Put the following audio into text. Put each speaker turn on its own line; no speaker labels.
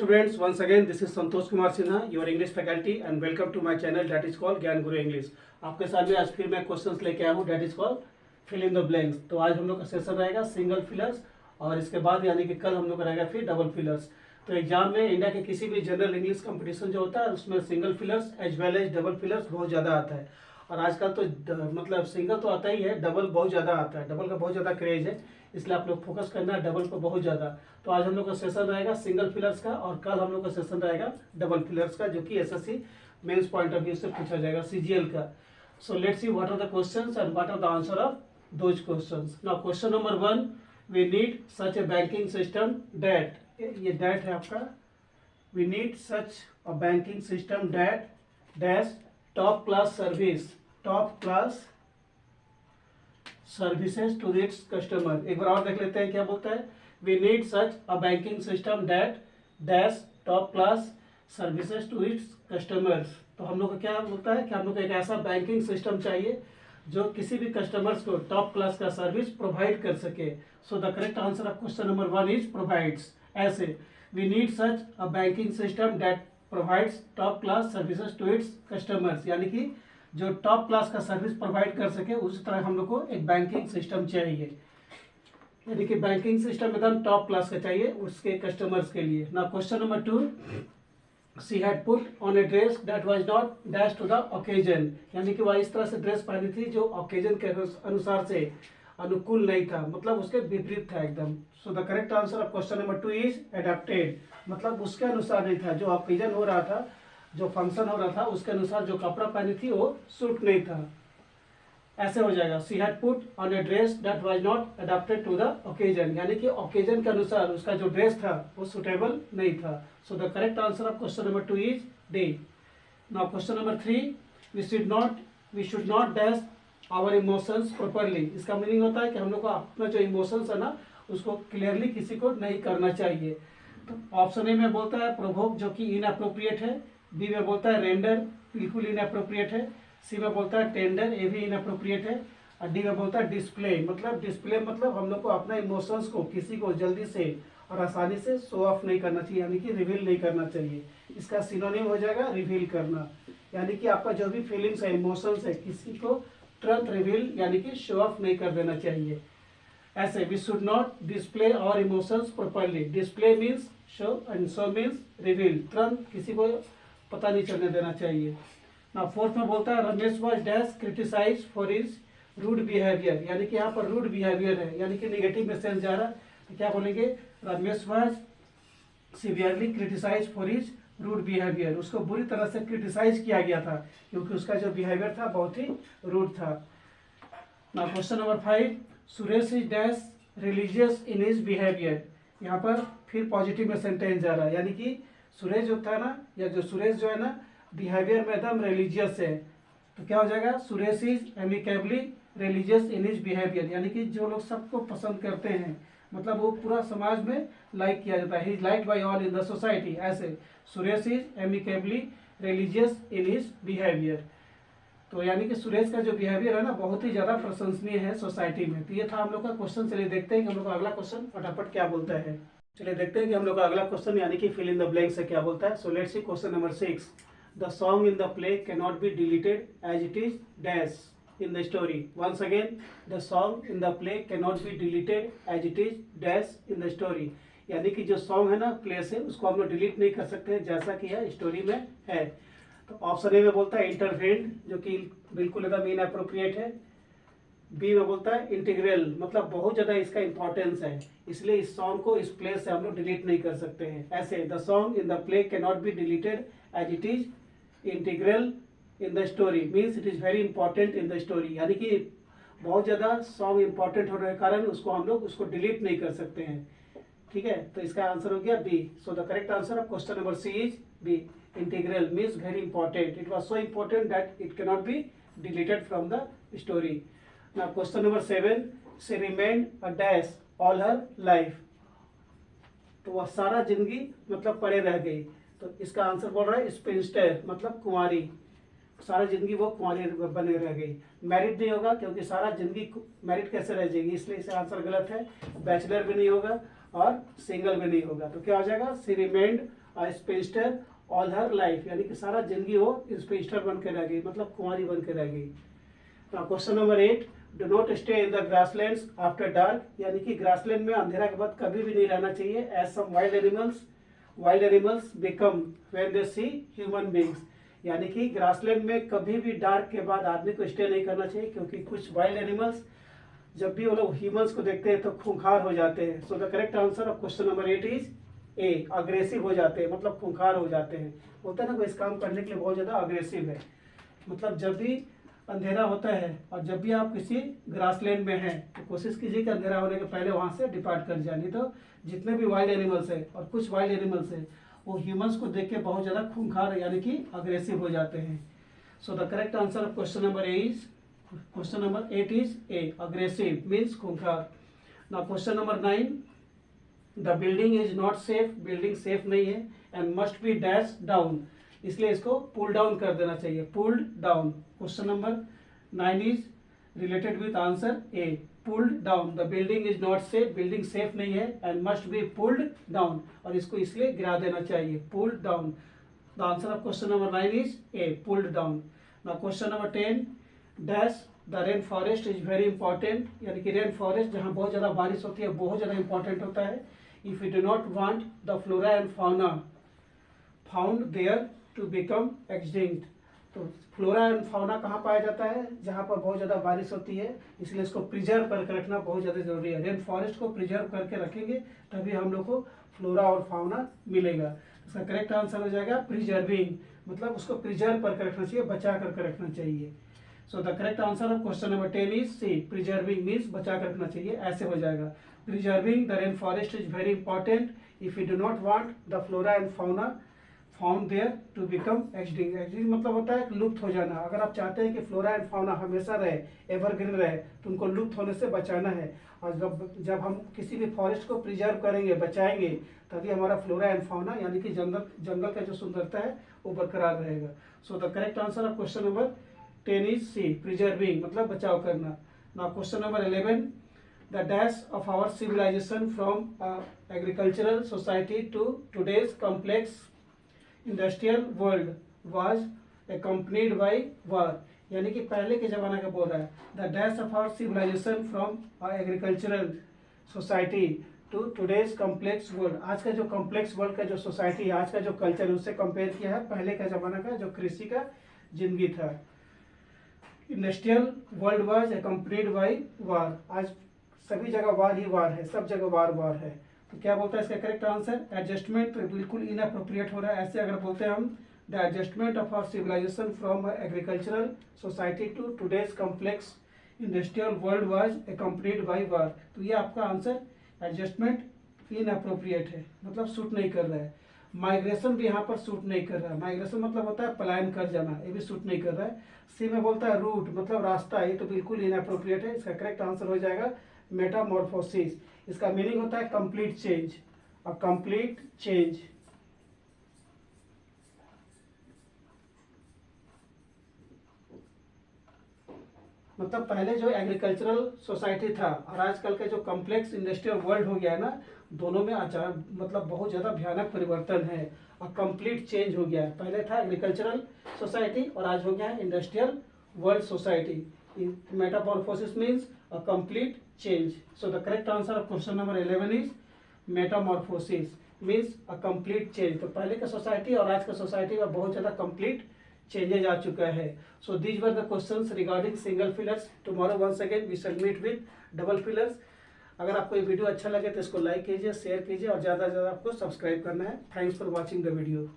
students, once again this is Santosh Kumar Sinha, your English faculty, and welcome to my channel that is called ज्ञान गुरु English. आपके सामने आज फिर मैं questions लेके आया हूँ that is called fill in the blanks। तो आज हम लोग का सेशन रहेगा सिंगल फिलर्स और इसके बाद यानी कि कल हम लोग का रहेगा फिर डबल फिलर्स। तो एग्जाम में इंडिया के किसी भी जनरल इंग्लिश कंपटीशन जो होता है उसमें single fillers as well as double fillers बहुत ज़्यादा आता है। और आजकल तो मतलब सिंगल तो आता ही है, डबल बहुत ज़्यादा आता है, डबल का बहुत ज़्यादा क्रेज है, इसलिए आप लोग फोकस करना है डबल पर बहुत ज़्यादा। तो आज हम लोग का सेशन रहेगा सिंगल फिलर्स का और कल हम लोग का सेशन रहेगा डबल फिलर्स का, जो कि SSC mains point of view से पूछा जाएगा सीजीएल का। So let's see what are the questions and what are the answer of those questions. Now question number 1, we need such a banking system that, ये that है आपका, we need such a banking system that dash top class services to its customer. एक बार और देख लेते हैं क्या बोलता है, we need such a banking system that dash top class services to its customers. तो हम लोग का क्या बोलता है कि हम लोग को एक ऐसा बैंकिंग सिस्टम चाहिए जो किसी भी कस्टमर्स को टॉप क्लास का सर्विस प्रोवाइड कर सके। So the correct answer of question number 1 is provides. ऐसे we need such a banking system that provides top class services to its customers, यानी कि जो टॉप क्लास का सर्विस प्रोवाइड कर सके उस तरह हम लोग को एक बैंकिंग सिस्टम चाहिए, यानी कि बैंकिंग सिस्टम एकदम टॉप क्लास का चाहिए उसके कस्टमर्स के लिए। ना question number 2, she had put on a dress that was not dash to the occasion, यानी कि वह इस तरह से ड्रेस पहनी थी जो ओकेजन के अनुसार से अनुकूल नहीं था, मतलब उसके विपरीत था एकदम। सो the correct answer of question number 2 is adapted, मतलब उसके अनुसार नहीं था, जो ओकेजन हो रहा था, जो फंक्शन हो रहा था उसके अनुसार जो कपड़ा पहनी थी वो सूट नहीं था। ऐसे हो जाएगा, she had put on a dress that was not adapted to the occasion, यानी कि ओकेजन के अनुसार उसका जो ड्रेस था वो सुटेबल नहीं था। So the correct answer of question number 2 is D. Now question number 3, we should not dash our emotions properly. इसका मीनिंग होता है कि हम लोग को अपना जो इमोशंस है ना उसको क्लियरली किसी को नहीं करना चाहिए। तो ऑप्शन ए में बोलता है प्रोवोक, जो कि इनअप्रोप्रिएट है, बी में बोलता है रेंडर, बिल्कुल इनअप्रोप्रिएट है, सी में बोलता है टेंडर, ये भी इनअप्रोप्रिएट है, और डी में बोलता है डिस्प्ले, मतलब हम लोग को अपना इमोशंस को किसी को जल्दी से और आसानी से शो ऑफ नहीं करना चाहिए, यानी कि रिवील नहीं करना चाहिए। इसका सिनोनिम हो जाएगा रिवील करना, यानी कि आपका जो भी फीलिंग्स है, इमोशंस है, किसी को तुरंत रिवील यानी कि शो ऑफ नहीं कर देना चाहिए। ऐसे we should not display our emotions properly, display means show and show means reveal, तुरंत किसी को पता नहीं चलने देना चाहिए। ना फोर्थ में बोलता है Ramesh was dash criticise for his rude behaviour, यानी कि यहाँ पर रूड बिहेवियर है, यानी कि नेगेटिव मैसेज जा रहा है, तो क्या बोलेंगे, Ramesh was severely criticise for his rude behaviour, उसको बुरी तरह से क्रिटिसाइज किया गया था क्योंकि उसका जो बिहेवियर था बहुत ही रूड था। ना question number 5, Suresh is dash religious in his behaviour, यहाँ पर फिर पॉजिटिव में सेंटेंस जा रहा है, यानी कि सुरेश जो था ना, या जो सुरेश जो है ना बिहेवियर में एकदम रिलीजियस है, तो क्या हो जाएगा, Suresh is amicably religious in his behaviour, यानी कि जो लोग सबको पसंद करते हैं, मतलब वो पूरा समाज में लाइक किया जाता है, he is liked by all in the society. ऐसे Suresh is amicably religious in his behaviour, तो यानी कि सुरेश का जो बिहेवियर है ना बहुत ही ज़्यादा प्रशंसनीय है सोसाइटी में। तो ये था हम लोग का क्वेश्चन। चलिए देखते हैं कि हम लोग का अगला क्वेश्चन फटाफट क्या बोलता है। चलिए देखते हैं कि हम लोग का अगला क्वेश्चन यानी कि फिल इन द ब्लैंक से क्या बोलता है। So let's see question number 6, the song in the play can not be deleted as it is dash in the story. Once again, the song in the play can not be deleted as it is dash in the story, यानी कि जो song है ना play से उसको हम लोग delete नहीं कर सकते हैं जैसा कि यह स्टोरी में है। तो ऑप्शन ए में बोलता है इंटरवेंड, जो कि बिल्कुल एकदम इनअप्रोप्रिएट है, बी में बोलता है इंटीग्रल, मतलब बहुत ज़्यादा इसका इंपॉर्टेंस है, इसलिए इस सॉन्ग को इस प्ले से हम लोग डिलीट नहीं कर सकते हैं। ऐसे the song in the play can not be deleted as it is integral in the story, means it is very important in the story, यानी कि बहुत ज़्यादा सॉन्ग इंपॉर्टेंट होने के कारण उसको हम लोग उसको डिलीट नहीं कर सकते हैं। ठीक है, तो इसका आंसर हो गया B. So the correct answer of question number C is B, integral means very important, it was so important that it can not be deleted from the story. Now question number 7, she remained a dash all her life, तो वह सारा जिंदगी मतलब पड़े रह गई, तो इसका आंसर बोल रहा है स्पिंस्टर, मतलब कुंवारी, सारा जिंदगी वो कुंवारी बने रह गई। मैरिड नहीं होगा क्योंकि सारा जिंदगी मैरिड कैसे रह जाएगी, इसलिए इसका आंसर गलत है। बैचलर भी नहीं होगा और सिंगल भी नहीं होगा, तो क्या हो जाएगा, she remained a spinster all her life, यानी कि सारा जिंदगी वो स्पिंस्टर बन के रह गई, मतलब कुंवारी बन के रह गई। Question number 8, do not stay in the grasslands after dark, यानी कि ग्रासलैंड में अंधेरा के बाद कभी भी नहीं रहना चाहिए। As some wild animals become when they see human beings, यानी कि ग्रासलैंड में कभी भी डार्क के बाद आदमी को स्टे नहीं करना चाहिए, क्योंकि कुछ वाइल्ड एनिमल्स जब भी वो लोग ह्यूमंस को देखते हैं तो खूंखार हो जाते हैं। So the correct answer of question number 8 is A, aggressive हो जाते हैं, मतलब खूंखार हो जाते हैं। होता है ना कोई इस काम करने के लिए बहुत ज़्यादा अग्रेसिव है, मतलब जब भी अंधेरा होता है और जब भी आप किसी ग्रासलैंड में हैं तो कोशिश कीजिए कि अंधेरा होने के पहले वहाँ से डिपार्ट कर जाए, नहीं तो जितने भी वाइल्ड एनिमल्स हैं और कुछ वाइल्ड एनिमल्स हैं वो ह्यूमंस को देख के बहुत ज़्यादा खूंखार यानी कि अग्रेसिव हो जाते हैं। So the correct answer of question number 8 is A, aggressive means खूंखार। Now question number 9, the building is not safe, building safe नहीं है, and must be dash down, इसलिए इसको पुल डाउन कर देना चाहिए, pulled down. Question number 9 is related with answer A, pulled down. The building is not safe, building safe नहीं है, and must be pulled down, और इसको इसलिए गिरा देना चाहिए, pulled down. The answer of question number 9 is a, pulled down. Now question number 10, dash the rain forest is very important, यानी कि रेन फॉरेस्ट जहाँ बहुत ज़्यादा बारिश होती है बहुत ज़्यादा इंपॉर्टेंट होता है। If you do not want the flora and fauna found there to become extinct, तो फ्लोरा एंड फाउना कहाँ पाया जाता है, जहाँ पर बहुत ज़्यादा बारिश होती है, इसलिए इसको प्रिजर्व करके रखना बहुत ज़्यादा जरूरी है। रेन फॉरेस्ट को प्रिजर्व करके रखेंगे तभी हम लोग को फ्लोरा और फाउना मिलेगा। इसका करेक्ट आंसर हो जाएगा प्रिजर्विंग, मतलब उसको प्रिजर्व करके रखना चाहिए, बचा करके रखना चाहिए। So the correct answer of question number 10 is C, preserving means बचा कर रखना चाहिए, ऐसे हो जाएगा। Preserving the rain forest is very important if you do not want the flora and fauna found there to become extinct. Extinct मतलब होता है लुप्त हो जाना। अगर आप चाहते हैं कि फ्लोरा एंड फाउना हमेशा रहे, एवरग्रीन रहे, तो उनको लुप्त होने से बचाना है। और जब हम किसी भी फॉरेस्ट को प्रिजर्व करेंगे, बचाएंगे, तभी हमारा फ्लोरा एंड फाउना यानी कि जंगल का जो सुंदरता है वो बरकरार रहेगा। So the correct answer of question number 10 is C, preserving मतलब बचाव करना। Now question number 11, the dash of our civilisation from agricultural society to today's complex industrial world was accompanied by war, यानी कि पहले के जमाना का बोल रहा है। The dash of our civilisation from agricultural society to today's complex world, आज का जो कॉम्प्लेक्स वर्ल्ड का जो सोसाइटी है, आज का जो कल्चर है, उससे कंपेयर किया है पहले का जमाना का जो कृषि का जिंदगी था। Industrial world was accompanied by war, आज सभी जगह वार ही वार है, सब जगह वार है। तो क्या बोलता है इसका करेक्ट आंसर, एडजस्टमेंट, तो बिल्कुल इनअप्रोप्रिएट हो रहा है। ऐसे अगर बोलते हैं हम the adjustment of our civilisation from agricultural society to today's complex industrial world was accompanied by war, तो ये आपका आंसर एडजस्टमेंट इनअप्रोप्रिएट है, मतलब सूट नहीं कर रहा है। माइग्रेशन भी यहाँ पर सूट नहीं कर रहा है, माइग्रेशन मतलब होता है पलायन कर जाना, ये भी सूट नहीं कर रहा है। सी में बोलता है रूट मतलब रास्ता, ये तो बिल्कुल इनअप्रोप्रिएट है। इसका करेक्ट आंसर हो जाएगा मेटामॉर्फोसिस। इसका मीनिंग होता है complete change, a complete change. मतलब पहले जो एग्रीकल्चरल सोसाइटी था और आजकल का जो कॉम्प्लेक्स इंडस्ट्रियल वर्ल्ड हो गया है ना, दोनों में अचानक मतलब बहुत ज़्यादा भयानक परिवर्तन है और कंप्लीट चेंज हो गया है। पहले था एग्रीकल्चरल सोसाइटी और आज हो गया है industrial world society. Metamorphosis means a complete change. So the correct answer of question number 11 is Metamorphosis means a complete change. तो पहले का सोसाइटी और आज का सोसाइटी में बहुत ज़्यादा कंप्लीट चेंजेज आ चुका है। So these were the questions regarding single fillers. Tomorrow once again we shall meet with double fillers. अगर आपको ये वीडियो अच्छा लगे तो इसको लाइक कीजिए, शेयर कीजिए और ज़्यादा से ज़्यादा आपको सब्सक्राइब करना है। Thanks for watching the video.